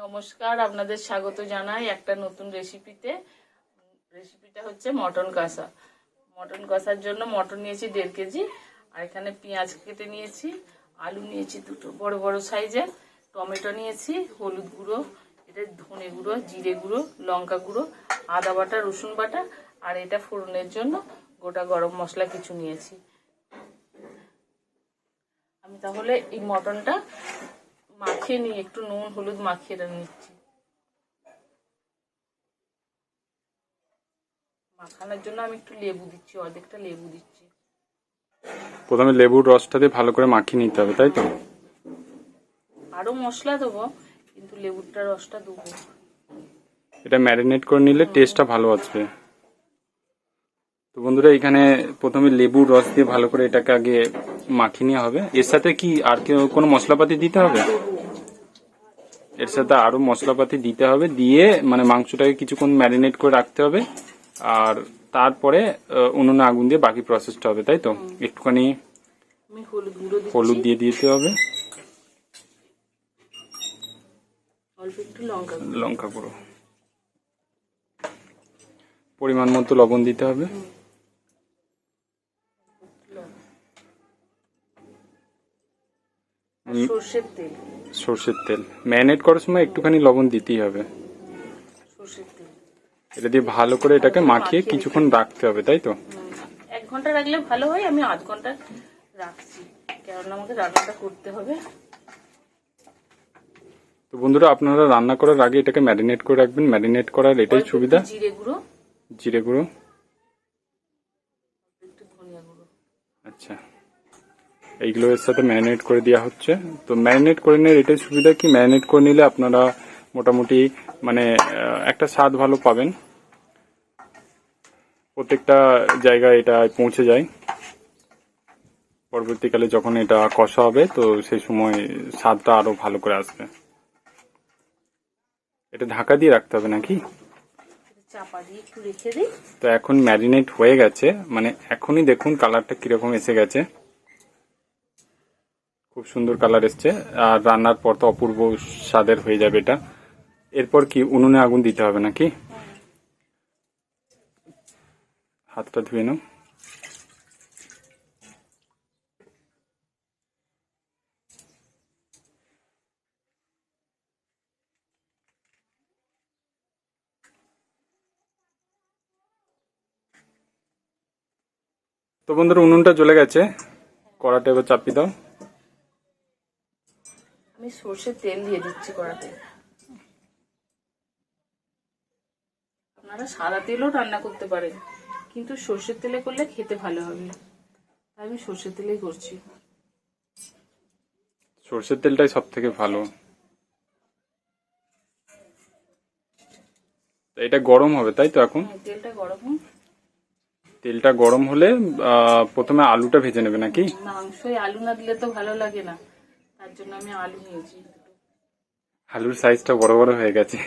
নমস্কার, আপনাদের স্বাগত জানাই একটা নতুন রেসিপিতে। রেসিপিটা হচ্ছে মটন কষা। মটন কষার জন্য মটন নিয়েছি 1.5 কেজি, আর এখানে পেঁয়াজ কেটে নিয়েছি, আলু নিয়েছি 2টো বড় বড় সাইজের, টমেটো নিয়েছি, হলুদ গুঁড়ো, এটা ধনে গুঁড়ো, জিরে গুঁড়ো, লঙ্কা গুঁড়ো, আদা বাটা, রসুন বাটা, আর এটা ফোড়নের জন্য গোটা গরম মশলা কিছু নিয়েছি। আমি তাহলে এই মটনটা মাখিয়ে নিয়ে একটু নুন হলুদ মাখিয়ে নিচ্ছি। মাখানোর জন্য আমি একটু লেবু দিচ্ছি, অর্ধেকটা লেবু দিচ্ছি। প্রথমে লেবুর রসটা দিয়ে ভালো করে মাখিয়ে নিতে হবে, তাই তো? আরো মশলা দেবো, কিন্তু লেবুটার রসটা দেবো। এটা ম্যারিনেট করে নিলে টেস্টটা ভালো আসবে। তো বন্ধুরা, এখানে প্রথমে লেবুর রস দিয়ে ভালো করে এটাকে আগে মাখিয়ে নেওয়া হবে। এর সাথে কি আর কোনো মশলাপাতি দিতে হবে? এর সাথে আরো মশলাপাতি দিতে হবে, দিয়ে মানে মাংসটাকে কিছুক্ষণ ম্যারিনেট করে রাখতে হবে, আর তারপরে উনুনে আগুন দিয়ে বাকি প্রসেসটা হবে, তাই তো? একটুখানি হলুদ দিয়ে দিতে হবে, লঙ্কা গুঁড়ো, পরিমাণ মতো লবণ দিতে হবে, সর্ষের তেল। ম্যারিনেট করার সময় একটুখানি লবণ দিতেই হবে। এটা দিয়ে ভালো করে এটাকে মাখিয়ে কিছুক্ষণ রাখতে হবে, তাই তো? 1 ঘন্টা রাখলে ভালো হয়, আমি আধ ঘন্টা রাখছি, কারণ আমাকে রান্নাটা করতে হবে। তো বন্ধুরা, আপনারা রান্না করার আগে এটাকে ম্যারিনেট করে রাখবেন। ম্যারিনেট করার এটাই সুবিধা। জিরে গুঁড়ো, আচ্ছা, এইগুলো এর সাথে ম্যারিনেট করে দেওয়া হচ্ছে। তো ম্যারিনেট করে নিলে এটাই সুবিধা কি, ম্যারিনেট করে নিলে আপনারা মোটামুটি মানে একটা স্বাদ ভালো পাবেন, প্রত্যেকটা জায়গায় এটা পৌঁছে যায়। পরবর্তীকালে যখন এটা কষা হবে তো সেই সময় স্বাদটা আরো ভালো করে আসবে। এটা ঢাকা দিয়ে রাখতে হবে নাকি? চাপা দিয়ে একটু রেখে দিই। তো এখন ম্যারিনেট হয়ে গেছে, মানে এখনই দেখুন কালারটা কিরকম এসে গেছে, খুব সুন্দর কালার এসছে, আর রান্নার পর তো অপূর্ব স্বাদের হয়ে যাবে এটা। এরপর কি উনুনে আগুন দিতে হবে নাকি? হাতটা ধুয়ে নাও। তো বন্ধুরা, উনুনটা জ্বলে গেছে, কড়াটা এবার চাপিয়ে দাও। আমি সর্ষের তেল দিয়ে দিচ্ছি কড়াতে। আপনারা সাদা তেলও রান্না করতে পারেন, কিন্তু সর্ষের তেলে করলে খেতে ভালো হবে, তাই আমি সর্ষের তেলেই করছি। সর্ষের তেলটাই সব থেকে ভালো। এটা গরম হবে, তাই তো? এখন তেলটা গরম হলে প্রথমে আলুটা ভেজে নেবে নাকি? মাংসে আলু না দিলে তো ভালো লাগে না, তার জন্য আমি আলু নিয়েছি। আলুর সাইজটা বড় বড় হয়ে গেছে।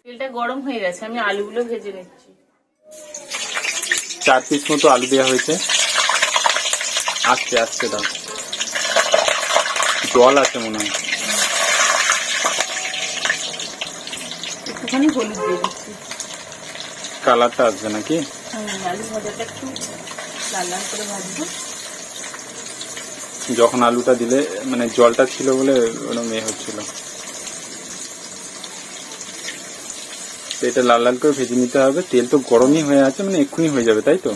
তেলটা গরম হয়ে গেছে, আমি আলুগুলো ভেজে নিচ্ছি। 4 পিস মতো আলু দেওয়া হয়েছে। আস্তে আস্তে দাও, জল আছে মনে হয়। একটুখানি হলুদ দিয়ে দিচ্ছি, কালারটা আসবে নাকি? আলু ভাজাটা একটু লাল লাল করে ভাজবো। যখন আলুটা দিলে মানে জলটা ছিল বলে ওরকম হচ্ছিল। এটা লাল লাল করে ভেজে নিতে হবে। তেল তো গরমই হয়ে আছে, মানে এক্ষুনি হয়ে যাবে, তাই তো?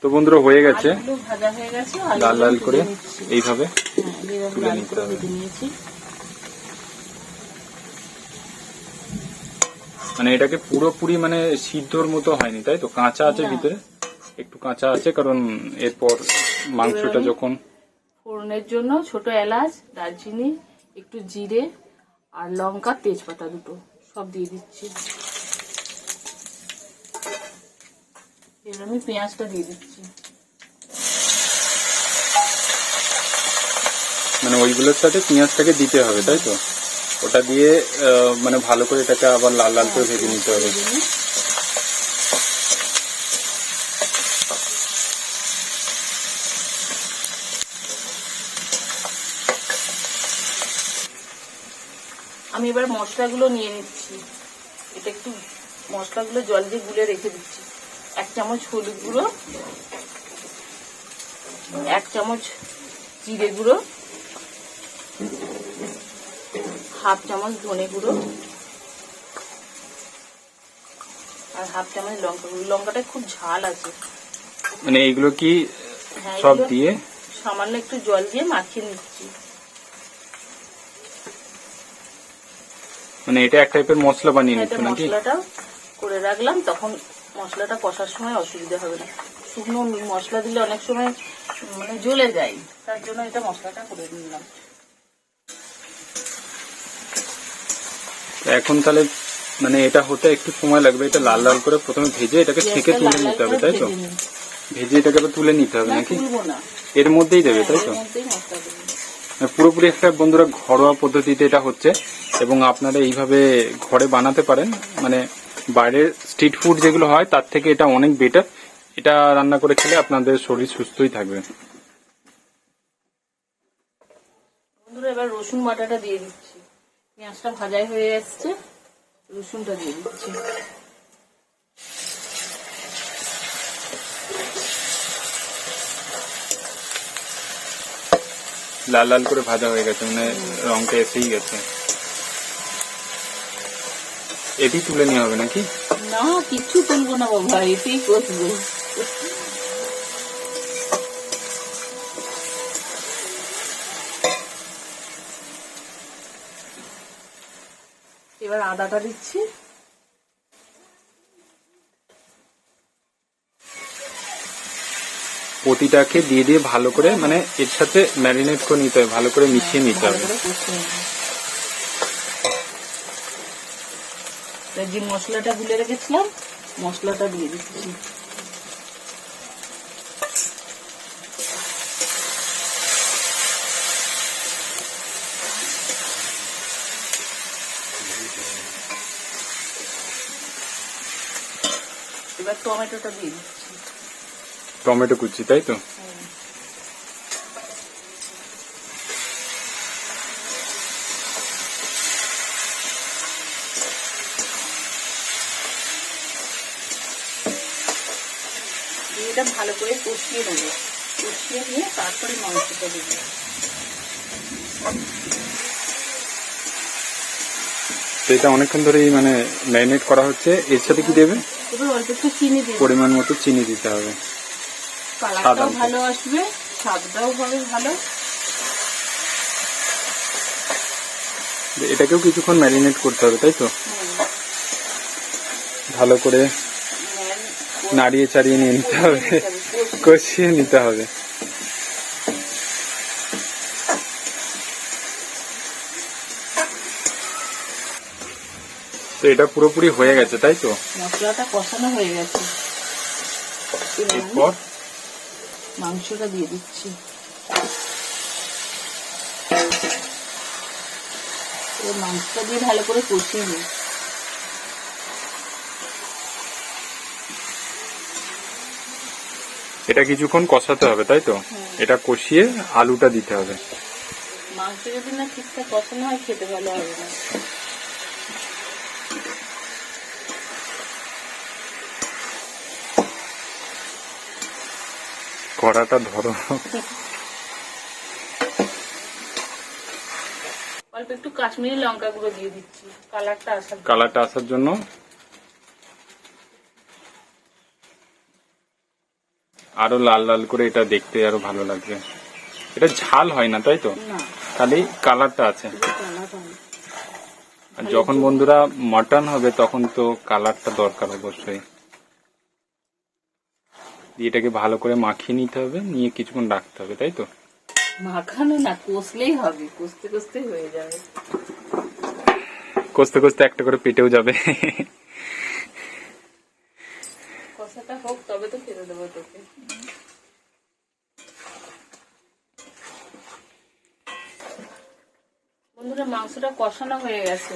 তো বন্ধুরা, হয়ে গেছে, লাল লাল করে এইভাবে তুলে নিতে হবে। মানে এটাকে পুরোপুরি মানে সিদ্ধর মতো হয়নি, তাই তো? কাঁচা আছে ভিতরে, একটু কাঁচা আছে, কারণ এরপর মাংসটা যখন ফোড়নের জন্য ছোট এলাচ, দারচিনি, একটু জিরে আর লঙ্কা, তেজপাতা 2টো সব দিয়ে দিচ্ছি। এবার আমি পেঁয়াজটা দিয়ে দিচ্ছি। মানে ওইগুলোর সাথে পেঁয়াজটাকে দিতে হবে, তাই তো? ওটা দিয়ে মানে ভালো করে এটাকে আবার লাল লাল করে ভেজে নিতে হবে। আমি এবার মশলাগুলো নিয়ে নিচ্ছি। এটা একটু মশলাগুলো জল দিয়ে গুলে রেখে দিচ্ছি। 1 চামচ হলুদ গুঁড়ো, 1 চামচ জিরে গুঁড়ো, 1/2 চামচ ধনে গুঁড়ো আর 1/2 চামচ লঙ্কা গুঁড়ো। লঙ্কাটা খুব ঝাল আছে। মানে এইগুলো কি হ্যাঁ, সব এগুলো দিয়ে সামান্য একটু জল দিয়ে মাখিয়ে নিচ্ছি। মানে এটা এক টাইপের মশলা বানিয়ে এটা নিচ্ছ নাকি? মশলাটাও করে রাখলাম, তখন মশলাটা কষার সময় অসুবিধা হবে না। শুকনো মশলা দিলে অনেক সময় মানে জ্বলে যায়, তার জন্য এটা মশলাটা করে নিলাম। এখন তাহলে মানে এটা হতে একটু সময় লাগবে। এটা লাল লাল করে প্রথমে ভেজে এটাকে ছেঁকে তুলে নিতে হবে, তাই তো? ভেজে এটাকে আবার তুলে নিতে হবে নাকি? এর মধ্যেই দেবে, তাই তো? পুরোপুরি একটা বন্ধুরা ঘরোয়া পদ্ধতিতে এটা হচ্ছে, এবং আপনারা এইভাবে ঘরে বানাতে পারেন। মানে বাইরের স্ট্রিট ফুড যেগুলো হয় তার থেকে এটা অনেক বেটার। এটা রান্না করে খেলে আপনাদের শরীর সুস্থই থাকবে। বন্ধুরা এবার রসুন বাটাটা দিয়ে দিচ্ছি। পেঁয়াজটা ভাজাই হয়ে যাচ্ছে, রসুনটা দিয়ে দিচ্ছি। লাল লাল করে ভাজা হয়ে গেছে, মানে রংটা এসেই গেছে। এটি তুলে নেওয়া হবে নাকি? না, কিছু তুলবো না বাবা, এতেই কষবো। এবার আদাটা দিচ্ছি। প্রতিটাকে দিয়ে দিয়ে ভালো করে মানে এর সাথে ম্যারিনেট করে নিতে হবে, ভালো করে মিশিয়ে নিতে হবে। যে মশলাটা গুলে রেখেছিলাম, মশলাটা দিয়ে দিচ্ছি। এবার টমেটোটা দিয়ে দিচ্ছি। টমেটো কুচি, তাই তো? এটা ভালো করে কষিয়ে নেবো। কষিয়ে নিয়ে তারপরে মাংসটা দেবো। এটা অনেকক্ষণ ধরেই মানে ম্যারিনেট করা হচ্ছে। এর সাথে কি দেবে? এবার অল্প একটু চিনি দিই, পরিমাণ মতো চিনি দিতে হবে। কালারটাও ভালো আসবে, স্বাদটাও হবে ভালো। এটাকেও কিছুক্ষণ ম্যারিনেট করতে হবে, তাই তো? ভালো করে নাড়িয়ে চাড়িয়ে নিয়ে নিতে হবে, কষিয়ে নিতে হবে। তো এটা পুরোপুরি হয়ে গেছে, তাই তো? মশলাটা কষানো হয়ে গেছে। এরপর মাংসটা দিয়ে দিচ্ছি। মাংসটা দিয়ে ভালো করে কষিয়ে নিই। এটা কিছুক্ষণ কষাতে হবে, তাই তো? এটা কষিয়ে আলুটা দিতে হবে। মাংস যদি না ঠিকঠাক কষানো হয় খেতে ভালো হবে না। কড়াটা ধরো। অল্প একটু কাশ্মীরি লঙ্কা গুঁড়ো দিয়ে দিচ্ছি কালারটা আসার জন্য। আরো লাল লাল করে এটা দেখতে আরো ভালো লাগবে। এটা ঝাল হয় না, তাই তো? খালি কালারটা আছে। আর যখন বন্ধুরা মটন হবে তখন তো কালারটা দরকার অবশ্যই। এটাকে ভালো করে মাখিয়ে নিতে হবে, নিয়ে কিছুক্ষণ রাখতে হবে, তাই তো? মাখানো না, কষলেই হবে, কষতে কষতে হয়ে যাবে। কষতে কষতে একটা করে পেটেও যাবে। কষাটা হোক তবে তো খেতে দেবো তোকে। বন্ধুরা মাংসটা কষানো হয়ে গেছে।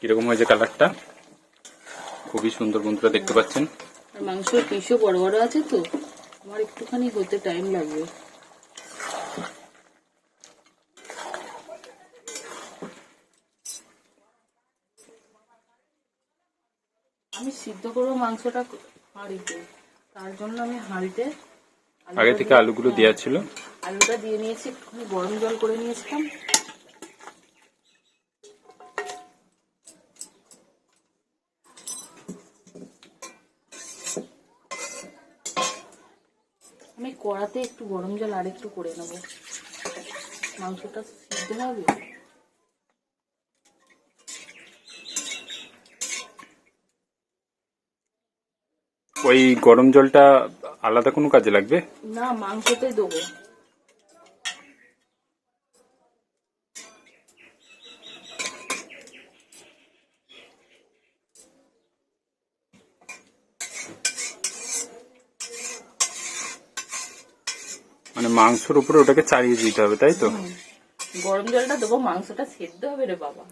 কিরকম হয়েছে কালারটা? খুবই সুন্দর বন্ধুরা, দেখতে পাচ্ছেন। মাংসের পিসও বড় বড় আছে, তো আমার একটুখানি হতে টাইম লাগবে। সিদ্ধ করবো মাংসটা হাঁড়িতে, তার জন্য আমি হাঁড়িতে আগে থেকে আলুগুলো দেওয়া ছিল। আলুটা দিয়ে নিয়েছি, একটুখানি গরম জল করে নিয়েছিলাম। আমি কড়াতে একটু গরম জল আর একটু করে নেবো, মাংসটা সিদ্ধ হবে। ওই গরম জলটা আলাদা কোনো কাজে লাগবে না, মাংসতে দেবো। মানে মাংসের উপরে ওটাকে চাড়িয়ে দিতে হবে, তাই তো? গরম জলটা দেবো, মাংসটা সেদ্ধ হবে রে বাবা।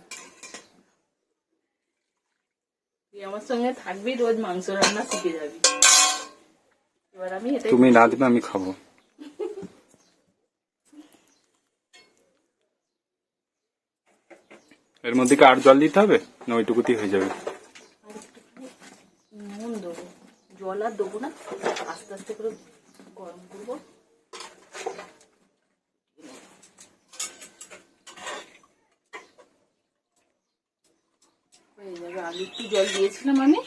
তুই আমার সঙ্গে থাকবি, রোজ মাংস রান্না শিখে যাবি। এবার আমি এটা তুমি না দিবে আমি খাবো। এর মধ্যে কি আর জল দিতে হবে না ওইটুকুতেই হয়ে যাবে? নুন দেবো, জল আর দেবো না, আস্তে আস্তে করে গরম করবো। হয়ে যাবে। আগে একটু জল দিয়েছিলাম আমি,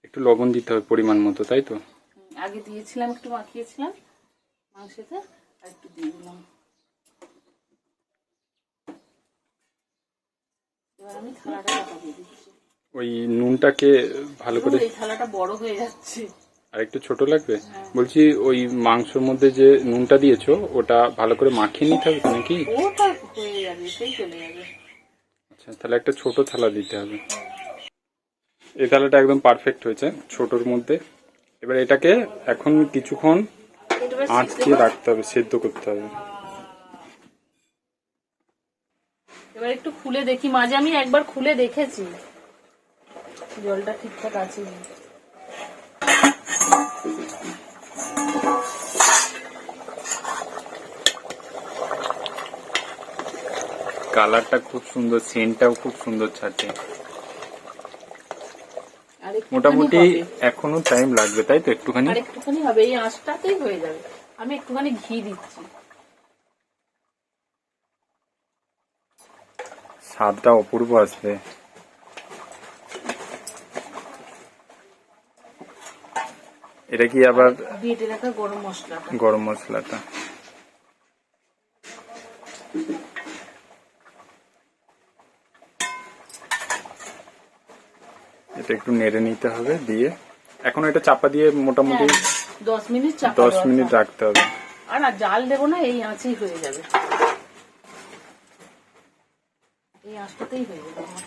একটু লবণ দিতে হবে পরিমাণ মতো, তাই তো? আগে দিয়েছিলাম, একটু মাখিয়েছিলাম মাংসতে, আর একটু দিয়ে দিলাম। এবার আমি থালাটা চাপা দিয়ে দিচ্ছি। ওই নুনটাকে ভালো করে, এই থালাটা বড় হয়ে যাচ্ছে। আর একটু ছোট লাগবে। বলছি ওই মাংসের মধ্যে যে নুনটা দিয়েছো ওটা ভালো করে মাখিয়ে নিতে হবে নাকি? ওটা হয়ে যাবে, সেই চলে যাবে। আচ্ছা, তাহলে একটা ছোট থালা দিতে হবে। এই থালাটা একদম পারফেক্ট হয়েছে, ছোটর মধ্যে। এবার এটাকে এখন কিছুক্ষণ আঁচ দিয়ে রাখতে হবে, সেদ্ধ করতে হবে। এবার একটু খুলে দেখি, মাঝে আমি একবার খুলে দেখেছি জলটা ঠিকঠাক আছে। কালারটা খুব সুন্দর, সেন্টটাও খুব সুন্দর ছাড়ছে। আর মোটামুটি এখনো টাইম লাগবে, তাই তো? একটুখানি আর একটুখানি হবে, এই আঁচটাতেই হয়ে যাবে। আমি একটুখানি ঘি দিচ্ছি। স্বাদটা অপূর্ব আসবে। এটা কি আবার বেটে রাখা গরম মশলাটা, গরম মশলাটা? এটা একটু নেড়ে নিতে হবে, দিয়ে এখন এটা চাপা দিয়ে মোটামুটি 10 মিনিট চাপা 10 মিনিট রাখতে হবে। আর জাল দেবো না, এই আঁচেই হয়ে যাবে, এই আঁচটাতেই হয়ে যাবে আমার।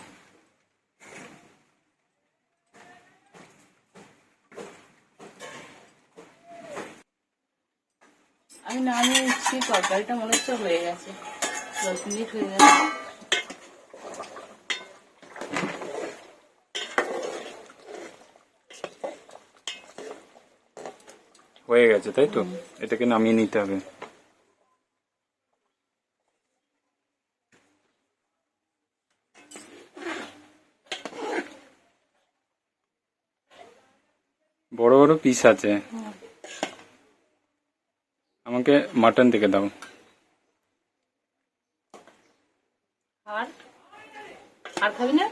আমি নামিয়ে নিচ্ছি, তরকারিটা মনে হচ্ছে হয়ে গেছে, 10 মিনিট হয়ে গেছে। হয়ে গেছে, তাই তো? এটাকে নামিয়ে নিতে হবে। বড় বড় পিস আছে, আমাকে মাটন থেকে দাও। আর আর খাবি না?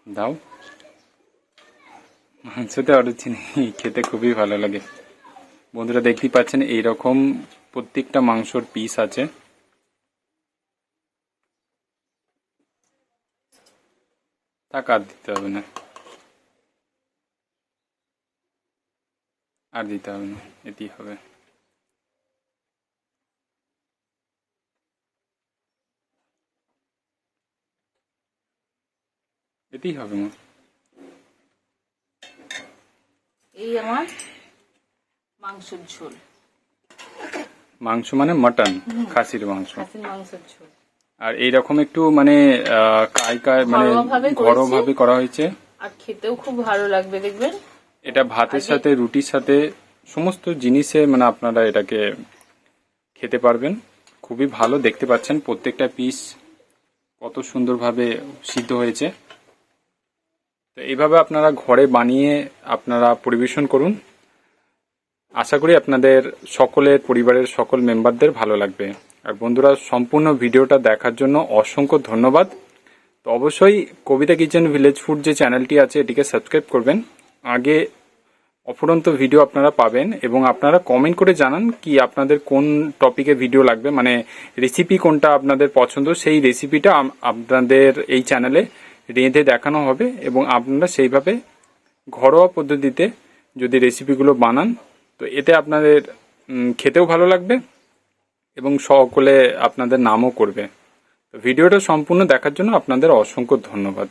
দাও। মাংসতে অরুচি নেই, খেতে খুবই ভালো লাগে। বন্ধুরা দেখতেই পাচ্ছেন এইরকম প্রত্যেকটা মাংসর পিস আছে। তাকে আর দিতে হবে না, আর দিতে হবে না, এতেই হবে। এতেই হবে মা। এই আমার মাংসের ঝোল। মাংস মানে মাটন, খাসির মাংস। খাসির মাংসের ঝোল। আর এইরকম একটু মানে মানে ঘরোয়াভাবে করা হয়েছে, আর খেতেও খুব ভালো লাগবে, দেখবেন। এটা ভাতের সাথে, রুটির সাথে, সমস্ত জিনিসে মানে আপনারা এটাকে খেতে পারবেন। খুবই ভালো, দেখতে পাচ্ছেন প্রত্যেকটা পিস কত সুন্দরভাবে সিদ্ধ হয়েছে। তো এইভাবে আপনারা ঘরে বানিয়ে আপনারা পরিবেশন করুন। আশা করি আপনাদের সকলের পরিবারের সকল মেম্বারদের ভালো লাগবে। আর বন্ধুরা, সম্পূর্ণ ভিডিওটা দেখার জন্য অসংখ্য ধন্যবাদ। তো অবশ্যই কবিতা কিচেন ভিলেজ ফুড যে চ্যানেলটি আছে এটিকে সাবস্ক্রাইব করবেন। আগে অফুরন্ত ভিডিও আপনারা পাবেন এবং আপনারা কমেন্ট করে জানান কি আপনাদের কোন টপিকে ভিডিও লাগবে, মানে রেসিপি কোনটা আপনাদের পছন্দ, সেই রেসিপিটা আপনাদের এই চ্যানেলে রেঁধে দেখানো হবে এবং আপনারা সেইভাবে ঘরোয়া পদ্ধতিতে যদি রেসিপিগুলো বানান তো এতে আপনাদের খেতেও ভালো লাগবে এবং সকলে আপনাদের নামও করবে। তো ভিডিওটা সম্পূর্ণ দেখার জন্য আপনাদের অসংখ্য ধন্যবাদ।